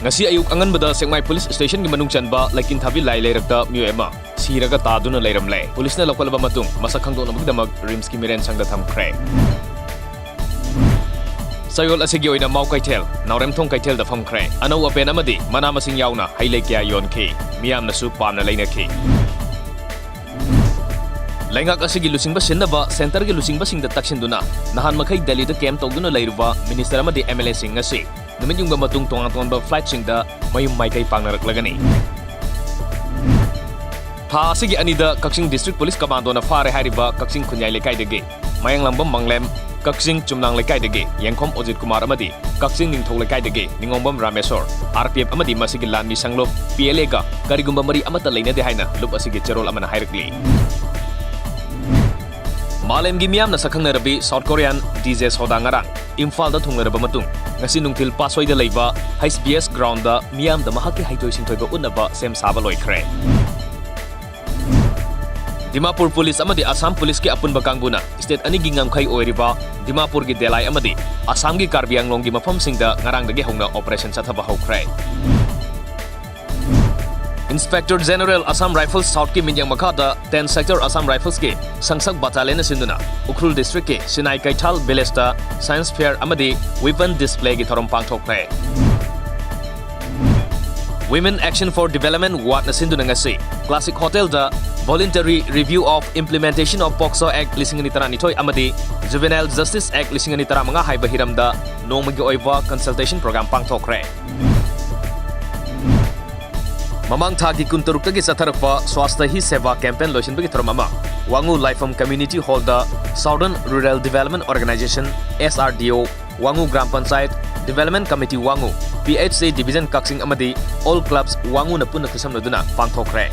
ngasi ayuk anganbada Sengmai Police Station gi manung chanba laikin thabi lai leirakta miyoi ama siraga taduna leiramle police na lokalaba matung masak khangdona bugdamak rims ki miren sangda thamkhre sayol asigi oina mau kaithel naurem thong kaithel da famkhre anau apen amadi mana masing yauna hailei kya yonkhi miyam na su pamna leinakhi Lengak asigi lusingba sinnaba center gi lusingba singda taksinduna nahan makhai Delhi da camp tawduna leiruba minister amadi MLA sing asi numit yungba matung tonga flight singda mayum maikai pangnaraklagani tha asigi anida Kaksing District Police Commando na fare hariba Kaksing Khunyai lekai dege mayang lambam manglem Kaksing Chumnang lekai dege Yengkhom Ojit Kumar amadi Kaksing Ningthau lekai dege Ningombam Rameswar RPF amadi masigi lanmi sanglop PLA ga karigumba mari amata leinade haina lup asigi cherol amana hairakli Malem gi miyam na sakhang na rabi South Korean DJ Soda ngarang Imphal da thunga raba matung ngasi nungthil pasoi da leiba HBS ground da miyam da mahaki haitoi singthoi ba unaba sem saba loikhre Dimapur Police amadi Assam Police ki apun bakanguna state ani gi ngamkhai oiriba Dimapur gi delai amadi Assam gi Karbi Anglong gi mafam singda ngarang dagi hongna operation sathaba hokre Inspector General Assam Rifles South ki Minjang Makhada 10 Sector Assam Rifles ki Sangsak Battalion sinduna Ukhrul District ki Sinai Kaithal Village da Science Fair amadi Weapon Display gi thorom pangthokre Women Action for Development Wat na sinduna ngasi Classic Hotel da Voluntary Review of Implementation of POCSO Act 2012 amadi Juvenile Justice Act 2015 haiba hiramda nongmagi oiba consultation program pangthokre Mamang thagi kuntarukta satharakpa swastha hi seva campaign loisinbagi tharmama Wangu Lifehome Community Hall da Southern Rural Development Organization SRDO Wangu Gram Panchayat Development Committee Wangu PHC Division Kaksing amadi All Clubs Wangu na punna khisamnaduna pangthokre